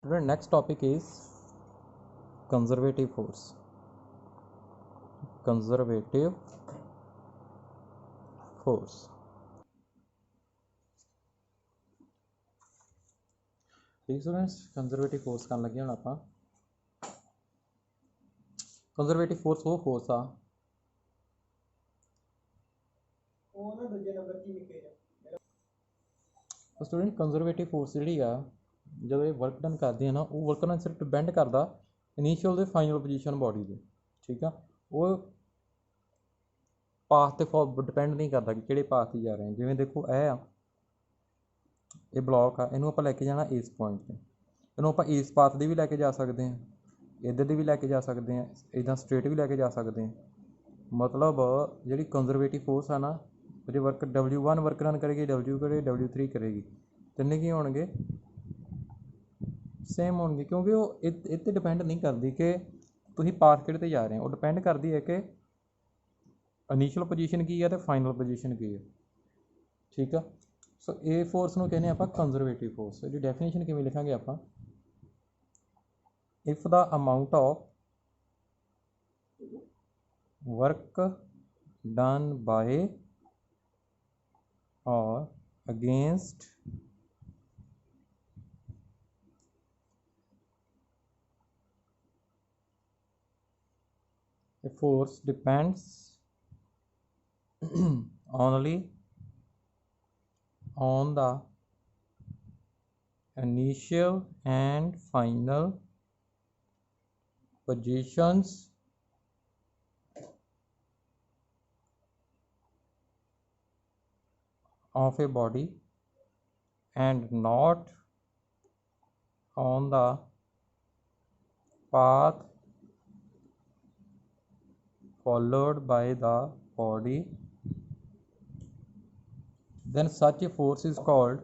Student, next topic is conservative force. Conservative force. ठीक students, conservative force करन लगे हुण आपां। कंजरवेटिव फोर्स वो फोर्स आ स्टूडेंट कंजरवेटिव फोर्स जिहड़ी आ ਜਦੋਂ ਇਹ ਵਰਕ ਡਨ ਕਰਦੇ ਆ ਨਾ, ਉਹ ਵਰਕ ਨਾਲ ਸਿਰਫ ਡਿਪੈਂਡ ਕਰਦਾ ਇਨੀਸ਼ੀਅਲ ਤੇ ਫਾਈਨਲ ਪੋਜੀਸ਼ਨ ਬਾਡੀ ਦੀ। ਠੀਕ ਆ, ਉਹ ਪਾਥ ਤੇ ਡਿਪੈਂਡ ਨਹੀਂ ਕਰਦਾ ਕਿ ਕਿਹੜੇ ਪਾਥ ਤੇ ਜਾ ਰਹੇ ਆ। ਜਿਵੇਂ ਦੇਖੋ ਇਹ ਆ, ਇਹ ਬਲੌਕ ਆ, ਇਹਨੂੰ ਆਪਾਂ ਲੈ ਕੇ ਜਾਣਾ ਇਸ ਪੁਆਇੰਟ ਤੇ। ਇਹਨੂੰ ਆਪਾਂ ਇਸ ਪਾਥ ਦੀ ਵੀ ਲੈ ਕੇ ਜਾ ਸਕਦੇ ਹਾਂ, ਇੱਧਰ ਦੀ ਵੀ ਲੈ ਕੇ ਜਾ ਸਕਦੇ ਹਾਂ, ਇੱਦਾਂ ਸਟ੍ਰੇਟ ਵੀ ਲੈ ਕੇ ਜਾ ਸਕਦੇ ਹਾਂ। ਮਤਲਬ ਜਿਹੜੀ ਕੰਜ਼ਰਵੇਟਿਵ ਫੋਰਸ ਆ ਨਾ, ਜੇ ਵਰਕ W1 ਵਰਕ ਰਨ ਕਰੇਗੀ, W3 ਕਰੇਗੀ, ਤਿੰਨੇ ਕੀ ਹੋਣਗੇ? ਸੇਮ ਹੋਣਗੇ, ਕਿਉਂਕਿ ਉਹ ਇਹ 'ਤੇ ਡਿਪੈਂਡ ਨਹੀਂ ਕਰਦੀ ਕਿ ਤੁਸੀਂ ਪਾਥ ਕਿਹੜੇ 'ਤੇ ਜਾ ਰਹੇ ਹੋ। ਉਹ ਡਿਪੈਂਡ ਕਰਦੀ ਹੈ ਕਿ ਇਨੀਸ਼ੀਅਲ ਪੋਜੀਸ਼ਨ ਕੀ ਹੈ ਅਤੇ ਫਾਈਨਲ ਪੋਜੀਸ਼ਨ ਕੀ ਹੈ। ਠੀਕ ਆ, ਸੋ ਇਹ ਫੋਰਸ ਨੂੰ ਕਹਿੰਦੇ ਆਪਾਂ ਕੰਜ਼ਰਵੇਟਿਵ ਫੋਰਸ। ਇਹਦੀ ਡੈਫੀਨੇਸ਼ਨ ਕਿਵੇਂ ਲਿਖਾਂਗੇ ਆਪਾਂ? If the amount of work done by or against a force depends only on the initial and final positions of a body and not on the path followed by the body, then such a force is called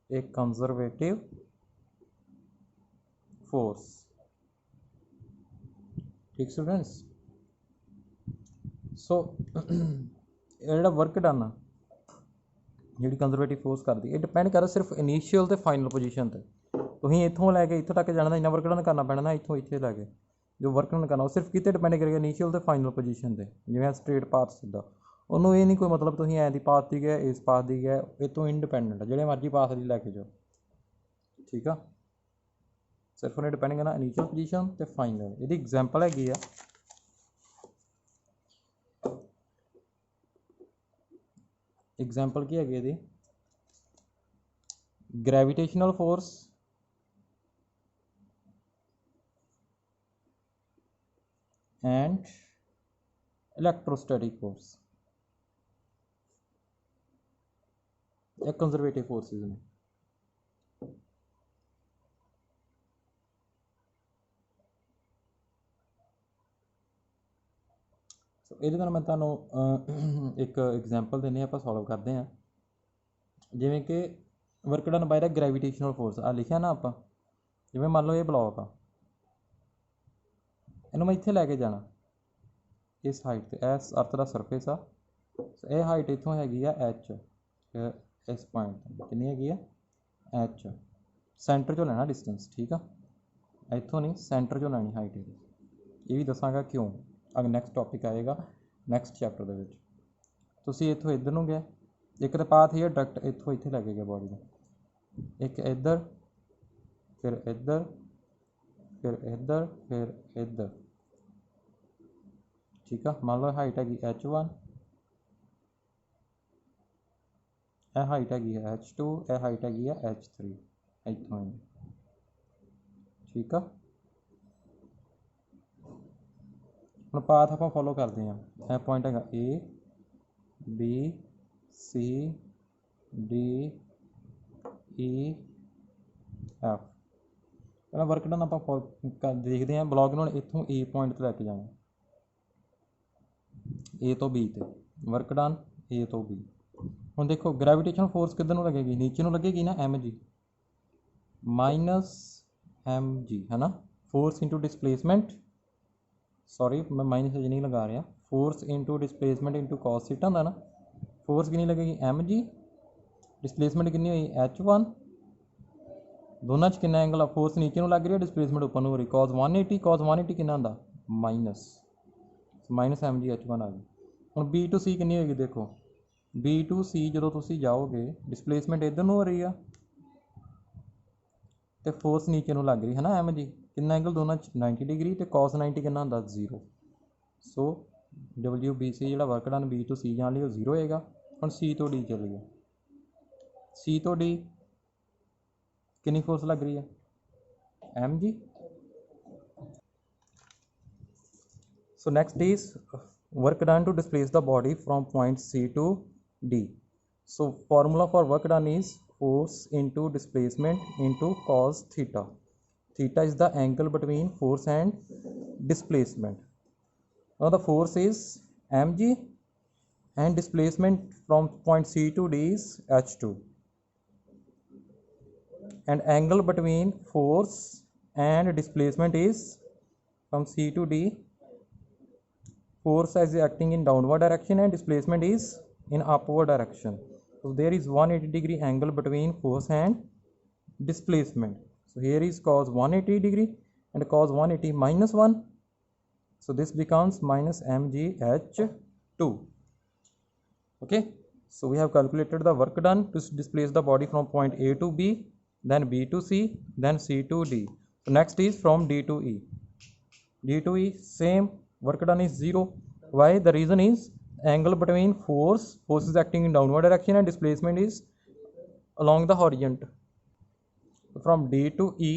a conservative force. ठीक students, सो ਜਿਹੜਾ work done ਆ, ਜਿਹੜੀ conservative force ਕਰਦੀ, ਇਹ depend ਕਰਦਾ ਸਿਰਫ initial ਤੇ final position 'ਤੇ। ਤੁਸੀਂ ਇੱਥੋਂ ਲੈ ਕੇ ਇੱਥੋਂ ਤੱਕ ਜਾਣਾ ਤਾਂ ਇੰਨਾ ਵਰਕ ਡਨ ਕਰਨਾ ਪੈਣਾ ਨਾ, ਇੱਥੋਂ ਇੱਥੇ ਲੈ ਕੇ ਜੋ ਵਰਕ ਡਨ ਕਰਨਾ ਉਹ ਸਿਰਫ ਕਿਤੇ ਡਿਪੈਂਡ ਕਰੇਗਾ, ਇਨੀਸ਼ੀਅਲ ਤੇ ਫਾਈਨਲ ਪੋਜੀਸ਼ਨ 'ਤੇ। ਜਿਵੇਂ ਸਟ੍ਰੇਟ ਪਾਥ ਸਿੱਧਾ, ਉਹਨੂੰ ਇਹ ਨਹੀਂ ਕੋਈ ਮਤਲਬ ਤੁਸੀਂ ਐਂ ਦੀ ਪਾਥ ਦੀ ਗਏ, ਇਸ ਪਾਥ ਦੀ ਗਏ, ਇਹ ਤੋਂ ਇੰਡੀਪੈਂਡੈਂਟ ਆ, ਜਿਹੜੇ ਮਰਜ਼ੀ ਪਾਥ ਦੀ ਲੈ ਕੇ ਜਾਓ। ਠੀਕ ਆ, ਸਿਰਫ ਉਹਨੇ ਡਿਪੈਂਡ ਕਰਨਾ ਇਨੀਸ਼ੀਅਲ ਪੋਜੀਸ਼ਨ ਤੇ ਫਾਈਨਲ। ਇਹਦੀ ਐਗਜ਼ਾਮਪਲ ਹੈਗੀ ਆ, ਐਗਜ਼ਾਮਪਲ ਕੀ ਹੈਗੀ ਇਹਦੀ? ਗ੍ਰੈਵੀਟੇਸ਼ਨਲ ਫੋਰਸ and electrostatic force, ਇਹ ਕੰਜ਼ਰਵੇਟਿਵ ਫੋਰਸਿਸ ਨੇ। ਸੋ ਇਹਦੇ ਨਾਲ ਮੈਂ ਤੁਹਾਨੂੰ ਇੱਕ ਐਗਜ਼ਾਮਪਲ ਦਿੰਦੇ ਹਾਂ, ਆਪਾਂ ਸੋਲਵ ਕਰਦੇ ਹਾਂ। ਜਿਵੇਂ ਕਿ ਵਰਕ ਡਨ ਬਾਏ ਦਾ ਗ੍ਰੈਵੀਟੇਸ਼ਨਲ ਫੋਰਸ ਆ ਲਿਖਿਆ ਨਾ ਆਪਾਂ। ਜਿਵੇਂ ਮੰਨ ਲਓ ਇਹ ਬਲੌਕ ਆ, ਇਹਨੂੰ ਮੈਂ ਇੱਥੇ ਲੈ ਕੇ ਜਾਣਾ ਇਸ ਹਾਈਟ 'ਤੇ, ਇਸ ਅਰਥ ਦਾ ਸਰਫੇਸ ਆ। ਇਹ ਹਾਈਟ ਇੱਥੋਂ ਹੈਗੀ ਆ H, ਇਸ ਪੁਆਇੰਟ 'ਤੇ ਕਿੰਨੀ ਹੈਗੀ ਆ? H। ਸੈਂਟਰ 'ਚੋਂ ਲੈਣਾ ਡਿਸਟੈਂਸ। ਠੀਕ ਆ, ਇੱਥੋਂ ਨਹੀਂ, ਸੈਂਟਰ 'ਚੋਂ ਲੈਣੀ ਹਾਈਟ ਇਹਦੀ। ਇਹ ਵੀ ਦੱਸਾਂਗਾ ਕਿਉਂ, ਅਗਰ ਨੈਕਸਟ ਟੌਪਿਕ ਆਏਗਾ ਨੈਕਸਟ ਚੈਪਟਰ ਦੇ ਵਿੱਚ। ਤੁਸੀਂ ਇੱਥੋਂ ਇੱਧਰ ਨੂੰ ਗਏ, ਇੱਕ ਤਾਂ ਪਾਥ ਹੀ ਹੈ ਡਾਇਰੈਕਟ ਇੱਥੋਂ ਇੱਥੇ ਲੈ ਕੇ ਗਿਆ ਬੋਡੀ ਨੂੰ, ਇੱਕ ਇੱਧਰ, ਫਿਰ ਇੱਧਰ, ਫਿਰ ਇੱਧਰ, ਫਿਰ ਇੱਧਰ। ਠੀਕ ਆ, ਮੰਨ ਲਓ ਹਾਈਟ ਹੈਗੀ H1, ਇਹ ਹਾਈਟ ਹੈਗੀ ਹੈ H2, ਇਹ ਹਾਈਟ ਹੈਗੀ ਆ H3, ਇੱਥੋਂ ਹੀ। ਠੀਕ ਆ, ਹੁਣ ਪਾਥ ਆਪਾਂ ਫੋਲੋ ਕਰਦੇ ਹਾਂ। ਇਹ ਪੁਆਇੰਟ ਹੈਗਾ A, B, C, D, E, F। ਪਹਿਲਾਂ ਵਰਕ ਡਨ ਆਪਾਂ ਦੇਖਦੇ ਹਾਂ। ਬਲੌਕ ਨੂੰ ਇੱਥੋਂ A ਪੁਆਇੰਟ 'ਤੇ ਲੈ ਕੇ ਜਾਣਾ, A ਤੋਂ B 'ਤੇ। ਵਰਕ ਡਨ A ਤੋਂ B। ਹੁਣ ਦੇਖੋ ਗ੍ਰੈਵੀਟੇਸ਼ਨ ਫੋਰਸ ਕਿੱਧਰ ਨੂੰ ਲੱਗੇਗੀ? ਨੀਚੇ ਨੂੰ ਲੱਗੇਗੀ ਨਾ, mg -mg, ਹੈ ਨਾ। ਫੋਰਸ ਇੰਟੂ ਡਿਸਪਲੇਸਮੈਂਟ, ਸੌਰੀ ਮੈਂ ਮਾਈਨਸ ਨਹੀਂ ਲਗਾ ਰਿਹਾ, force into displacement into cos theta ਹੁੰਦਾ ਨਾ, फोर्स कितनी लगेगी mg, डिसप्लेसमेंट कितनी हुई h1, दोनों च कितना एंगल आ, फोर्स नीचे ਨੂੰ ਲੱਗ ਰਹੀ ਹੈ, डिसप्लेसमेंट ਉੱਪਰ ਨੂੰ ਹੋ ਰਹੀ, cos 180, cos 180 ਕਿੰਨਾ ਹੁੰਦਾ ਮਾਈਨਸ mg h1 ਆ ਗਈ। ਹੁਣ B2C ਕਿੰਨੀ ਹੋਏਗੀ ਦੇਖੋ, B2C ਜਦੋਂ ਤੁਸੀਂ ਜਾਓਗੇ डिसप्लेसमेंट ਇੱਧਰ ਨੂੰ ਹੋ ਰਹੀ ਆ ਤੇ ਫੋਰਸ ਨੀਚੇ ਨੂੰ ਲੱਗ ਰਹੀ ਹੈ ਨਾ mg, ਕਿੰਨਾ ਐਂਗਲ ਦੋਨਾਂ ਚ 90 ਡਿਗਰੀ ਤੇ cos 90 ਕਿੰਨਾ ਹੁੰਦਾ 0। ਸੋ WBC ਜਿਹੜਾ ਵਰਕ ਡਨ B2C ਜਾਣ ਲਈ ਉਹ 0 ਹੋਏਗਾ। ਹੁਣ C ਤੋਂ D ਚੱਲੀਏ, C ਤੋਂ D ਕਿੰਨੀ ਫੋਰਸ ਲੱਗ ਰਹੀ ਹੈ mg। So next is work done to displace the body from point C to D. So formula for work done is force into displacement into cos theta. Theta is the angle between force and displacement. Now the force is mg and displacement from point C to D is h2. And angle between force and displacement is from C to D. Force is acting in downward direction and displacement is in upward direction. So there is 180 degree angle between force and displacement. So here is cos 180 degree and cos 180 minus 1. So this becomes minus mgh2. Okay. So we have calculated the work done to displace the body from point A to B, then B to C, then C to D. So next is from D to E. D to E same. Work done is 0. Why? The reason is angle between force is acting in downward direction and displacement is along the horizontal. From D to E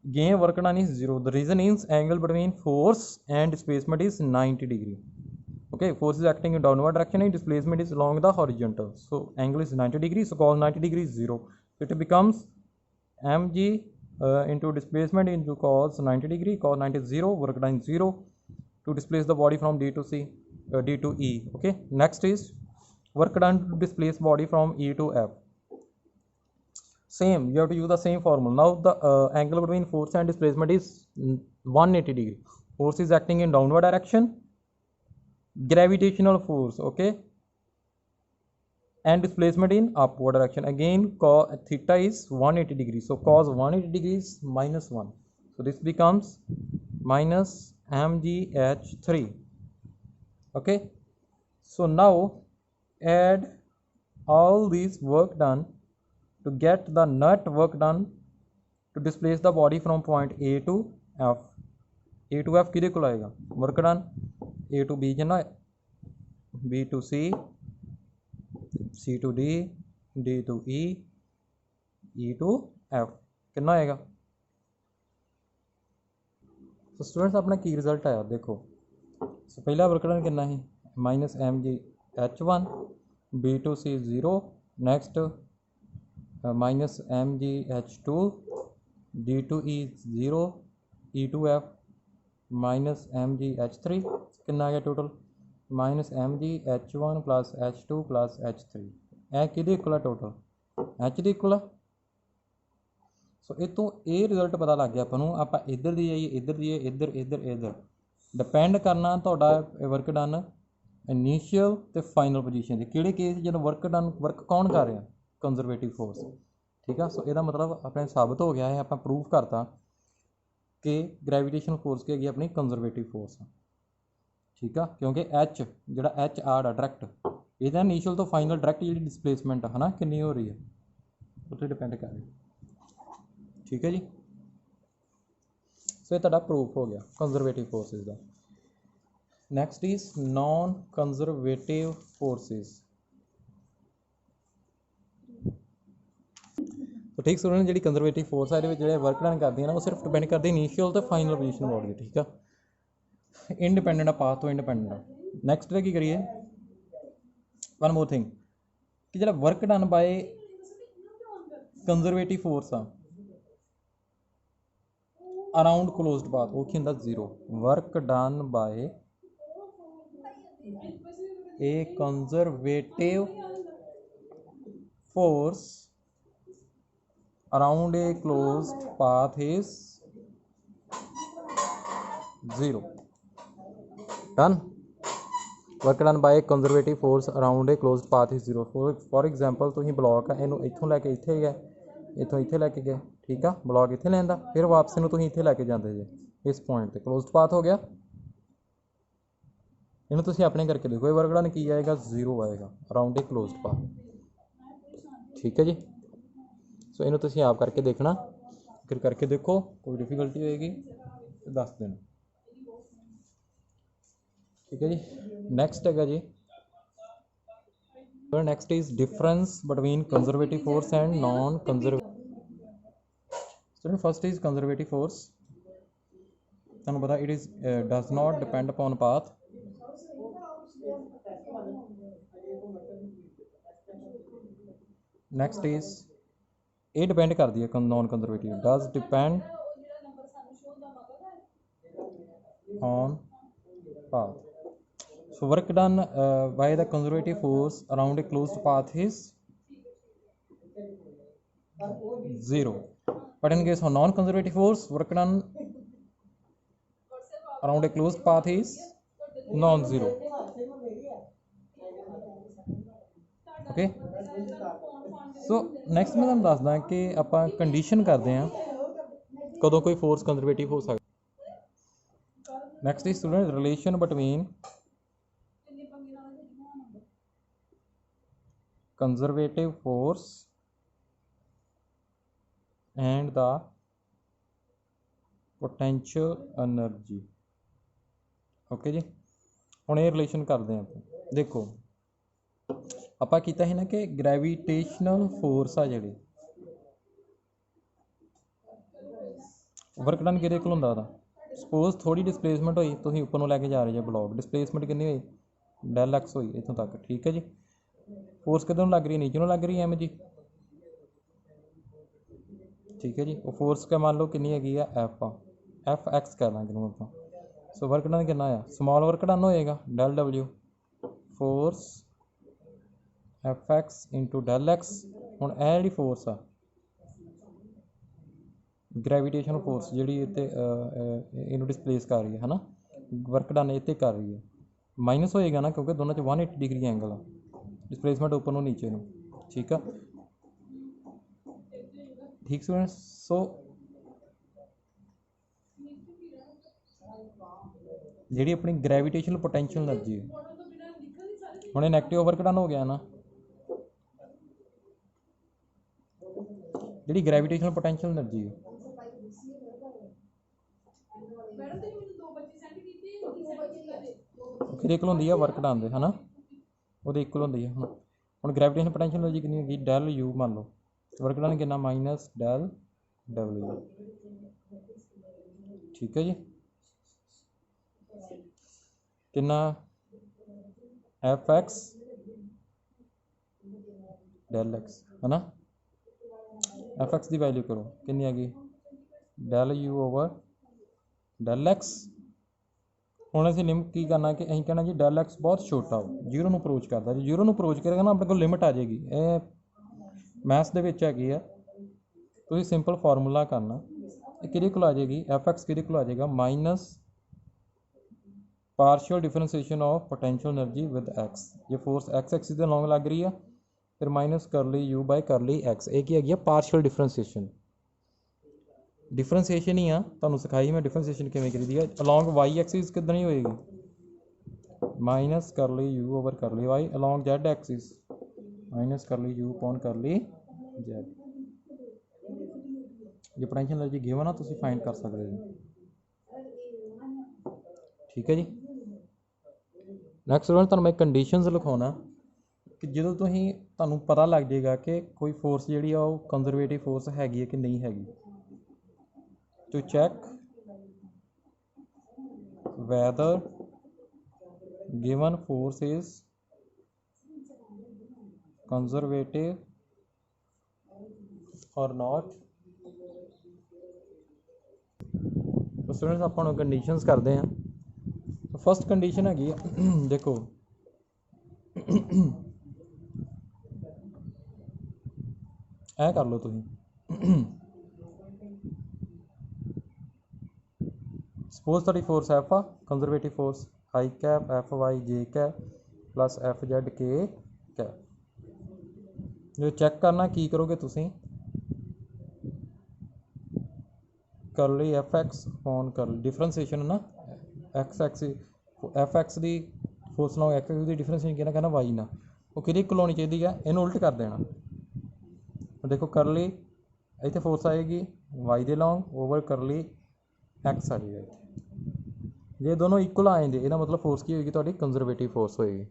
again work done is 0. The reason is angle between force and displacement is 90 degree. Okay, force is acting in downward direction and displacement is along the horizontal, so angle is 90 degree, so cos 90 degree is 0. So it becomes mg into displacement into cos 90 degree, cos 90 is 0, work done is 0 to displace the body from D to C, D to E. Okay, next is work done to displace body from E to F. Same, you have to use the same formula. Now the angle between force and displacement is 180 degree. Force is acting in downward direction, gravitational force, okay, and displacement in upward direction. Again cos theta is 180 degree, so cos 180 degree is minus 1, so this becomes minus mgh3. Okay, so now add all these work done to get the net work done to displace the body from point A to F. A to F किधे को आएगा work done, A to B कितना, B to C, C to D, D to E, E to F कितना आएगा। तो students अपना की result आया देखो। सो पहला वर्क डन कितना है minus mgh1, B2C 0, next minus mgh2, D2E 0, E2F minus mgh3 कितना आ गया total minus mgh1 plus h2 plus h3। ਇਹ ਕਿਹਦੇ ਇਕੁਅਲ ਆ ਟੋਟਲ h ਦੇ ਇਕੁਅਲ ਆ। ਸੋ ਇਹ ਤੋਂ ਇਹ ਰਿਜ਼ਲਟ ਪਤਾ ਲੱਗ ਗਿਆ ਆਪਾਂ ਨੂੰ। ਆਪਾਂ ਇੱਧਰ ਦੀ ਜਾਈਏ, ਇੱਧਰ ਦੀ ਇੱਧਰ ਇੱਧਰ ਇੱਧਰ ਡਿਪੈਂਡ ਕਰਨਾ ਤੁਹਾਡਾ ਵਰਕ ਡਨ ਇਨੀਸ਼ੀਅਲ ਤੇ ਫਾਈਨਲ ਪੋਜੀਸ਼ਨ ਦੇ ਕਿਹੜੇ ਕੇਸ ਜਦੋਂ ਵਰਕ ਡਨ ਵਰਕ ਕੌਣ ਕਰ ਰਿਹਾ ਕੰਜ਼ਰਵੇਟਿਵ ਫੋਰਸ। ਠੀਕ ਆ, ਸੋ ਇਹਦਾ ਮਤਲਬ ਆਪਣੇ ਸਾਬਤ ਹੋ ਗਿਆ ਹੈ, ਆਪਾਂ ਪ੍ਰੂਫ ਕਰਤਾ ਕਿ ਗ੍ਰੈਵੀਟੇਸ਼ਨਲ ਫੋਰਸ ਕੀ ਹੈਗੀ ਆਪਣੀ ਕੰਜ਼ਰਵੇਟਿਵ ਫੋਰਸ। ਠੀਕ ਆ, ਕਿਉਂਕਿ ਐਚ ਜਿਹੜਾ ਐਚ ਆਰ ਆ ਡਾਇਰੈਕਟ ਇਹਦਾ ਇਨੀਸ਼ੀਅਲ ਤੋਂ ਫਾਈਨਲ ਡਾਇਰੈਕਟ ਜਿਹੜੀ ਡਿਸਪਲੇਸਮੈਂਟ ਆ ਹੈ ਨਾ ਕਿੰਨੀ ਹੋ ਰਹੀ ਹੈ ਉੱਤੇ ਡਿਪੈਂਡ ਕਰ ਰਹੀ। ਠੀਕ ਹੈ ਜੀ, ਸੋ ਇਹ ਤੁਹਾਡਾ ਪ੍ਰੂਫ ਹੋ ਗਿਆ conservative forces the. Next is non conservative forces. तो ठीक स्टूडेंट जी कंजरवेटिव फोर्स है जो वर्क डन करती है ना वो सिर्फ डिपेंड करती इनीशियल तो फाइनल पोजीशन बॉडी। ठीक है, इंडिपेंडेंट आ पाथ तो इंडिपेंडेंट आ। नैक्सट की करिए वन मोर थिंग कि जो work done by conservative force आ अराउंड क्लोज्ड पाथ वो की होंदा 0। वर्क डन बाय ए कंजरवेटिव फोर्स around a closed path is 0. Done. Work done by conservative force around a closed path is 0 for example तुसीं ब्लॉक है इनू इत्थों लैके इत्थे गए, इत्थों इत्थे लैके गए, ठीक है ब्लॉक इत्थे लैंदा, फिर वापस इनू तुसीं इत्थे लैके जांदे जे इस पॉइंट ते क्लोज्ड पाथ हो गया। इनू तुसीं अपने करके देखो, ये वर्क डन की आएगा 0 आएगा अराउंड ए क्लोज्ड पाथ, ठीक है जी। सो इनू तुसीं आप करके देखना, फिर करके देखो कोई डिफिकल्टी होएगी तो दस देना, ठीक है जी। नेक्स्ट है जी, next is difference between conservative force and non conservative. Student first is conservative force, तुहानू पता it is does not depend upon path. Next is ये डिपेंड करती है non conservative, does depend on path. So work done by the conservative force around a closed path is 0. But in case of non-conservative force, work done around a closed path is non-zero. Okay. So next मैं तुहानू दसदा कि आपां condition करते हैं कदों कोई force conservative हो सकता। Next is student relation between conservative force and the potential energy। Okay जी, हुण ये रिलेशन करते हैं आप देखो, आपां कीता है ना कि ग्रेविटेशनल फोर्स आ जिहड़ी वर्क डन किहदे कोल हुंदा दा, सपोज थोड़ी डिसप्लेसमेंट होई, तुसीं उपर नूं लैके जा रहे जे ब्लॉक, डिसप्लेसमेंट कितनी हुई, डेल एक्स हुई इत्थों तक, ठीक है जी। फोर्स किधरों लग रही है, नीचे लग रही है एम जी, ठीक है जी। वो फोर्स का मान लो कितनी हैगी है एफ एक्स कह लांगे नूं आपां। सो वर्क डन कितना आया, स्मॉल वर्क डन होएगा del W force F x into del x. हुण ਇਹ ਜਿਹੜੀ फोर्स आ ग्रेविटेशनल फोर्स जी इनू डिसप्लेस कर रही है ना, वर्क डन इतने कर रही है, माइनस होएगा ना क्योंकि दोनों 180 डिग्री एंगल आ, डिसप्लेसमेंट ऊपर नूं नीचे नूं, ठीक है ठीक स्टूडेंट्स। सो जी अपनी ग्रेविटेशनल पोटेंशियल एनर्जी है, हुणे नैगेटिव वर्क डन हो गया ना, जी ग्रेविटेशनल पोटेंशियल एनर्जी है किहदे इक्वल होंदी है, वर्क डन दे है ना, वो इक्वल होंदी है। हुण ग्रेविटेशनल पोटेंशियल एनर्जी कितनी होगी, डेल यू मान लो, वर्क डन कितना माइनस डेल डब्ल्यू, ठीक है जी। कितना एफ एक्स डेल एक्स है ना, एफ एक्स की वैल्यू करो कितनी हैगी del U over del x. हुण असीं लिमिट की करना कि असीं कहना जी डेल एक्स बहुत छोटा हो, जीरो नूं अप्रोच करदा, जी जीरो नूं अप्रोच करेगा ना अपने कोल लिमिट आ जाएगी। ये मैथ्स दे विच हैगी है, तुसीं सिंपल फार्मूला करना, किहदे कोल आ जाएगी एफ एक्स किहदे कोल आ जाएगा minus partial differentiation of potential energy with x. ये फोर्स एक्स एक्सिस के लॉन्ग लग रही है, फिर माइनस करली यू बाय करली एक्स, एक ही है पार्शियल डिफरेंशिएशन, डिफरेंशिएशन ही आ तुहानूं सिखाई मैं डिफरेंशिएशन किवें करी है। अलॉन्ग वाई एक्सिस किधर नहीं होएगी, minus curly U over curly y, along z axis minus curly U upon curly z. ये पोटेंशियल एनर्जी गिवन आ, तुसीं फाइंड कर सकते हो, ठीक है जी। नैक्सट स्टूडेंट तुहानूं मैं कंडीशनस लिखाउणा कि जो तुहानूं पता लग जाएगा कि कोई फोर्स जी कंजरवेटिव फोर्स हैगी है कि नहीं हैगी, to check whether given force is conservative or not। तो स्टूडेंट्स ਆਪਾਂ ਹੁਣ कंडीशनस करते हैं। तो फर्स्ट कंडीशन हैगी देखो ऐ कर लो तुम सपोज थोड़ी फोर्स एफ आ कंजरवेटिव फोर्स आई कैप एफ वाई जे कैप प्लस एफ जेड के कैप। जो चेक करना की करोगे तुसीं करली एफ एक्स ऑन कर डिफरेंशिएशन ना एक्स एक्स एफ एक्स की फोर्स लॉन्ग एक्स एक्स की डिफरेंशिएशन किहना कहना वाई ना वो कि इक्वल होनी चाहिए है इन्हूं उल्ट कर देना। देखो करली इतने फोर्स आएगी वाई दे लॉन्ग ओवर करली एक्स आ जाएगा इतने। जे दोनों इक्वल आ जाते यदा मतलब फोर्स की होगी तो कंजरवेटिव फोर्स होएगी।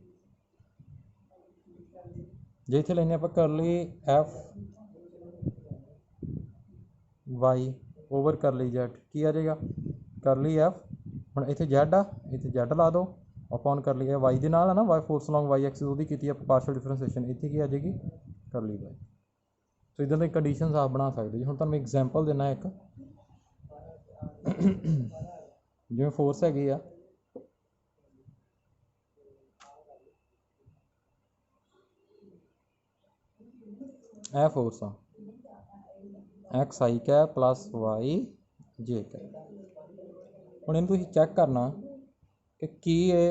जे इतने लेने आप curly F y over curly z की आ जाएगा करली एफ हम इतने जैड आ इतने जैड ला दो अपॉन करली है वाई के नाल है ना y force along y axis वो की पार्शल डिफरेंशिएशन इतने की आ जाएगी करली वाई। तो इधर की कंडीशन आप बना सकते जी। हम तुहानूं एग्जाम्पल देना एक जिवें फोर्स हैगी आ यह फोर्स आ एक्स आई कैप प्लस वाई जे कैप। हुण इहनूं तुसीं चैक करना कि ये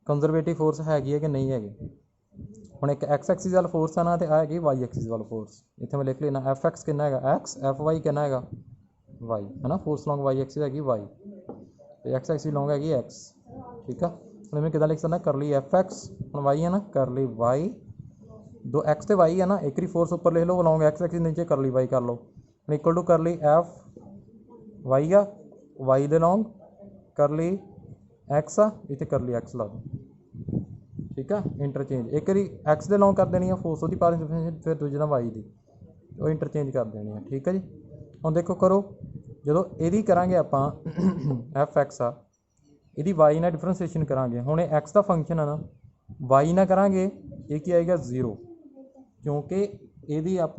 कंजरवेटिव फोर्स हैगी है कि नहीं हैगी। हुण एक एक्स एक्सिस वाला फोर्स है ना तो यह हैगी वाई एक्सिस वाला फोर्स इत्थे मैं लिख लेना एफ एक्स कितना है एक्स एफ वाई कितना है वाई है ना। फोर्स लॉन्ग वाई एक्सिस हैगी वाई तो एक्स एक्सिस लॉन्ग हैगी एक्स ठीक है। हुण मैं कितना लिख सकदा करली एफ एक्स हुण वाई है ना करली वाई दो एक्स तो वाई है ना एक ही फोर्स ऊपर लिख लो लॉन्ग एक्स एक्सिस नीचे करली वाई कर लो equal to curly F y आ वाई दे लॉन्ग करली एक्स आ इतने करली एक्स ला दो ठीक है। इंटरचेंज एक बारी एक्स दे लॉन्ग कर देनी है फोर्स वो पास फिर दूजे वाई की वो इंटरचेंज कर देनी है ठीक है जी। हम देखो करो जो यदी करा आप एफ एक्स आ यदी वाई ना डिफरेंशिएशन करा हुण एक्स का फंक्शन है ना वाई ना करा ये की आएगा 0 क्योंकि यदी आप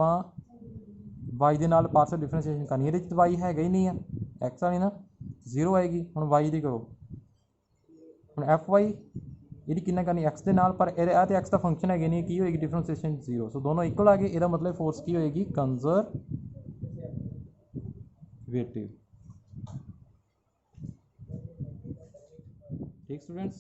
वाई के नाल पार्शल डिफरेंशिएशन करनी ये वाई है ही नहीं है एक्स वाली ना 0 आएगी। हुण वाई की करो हुण एफ वाई ये कितना करनी एक्स के नाल पर यह तो एक्स का फंक्शन है नहीं की होएगी डिफरेंशिएशन 0 सो दोनों इक्वल आ गए यदा मतलब फोर्स की होएगी कंजरवेटिव। ठीक स्टूडेंट्स।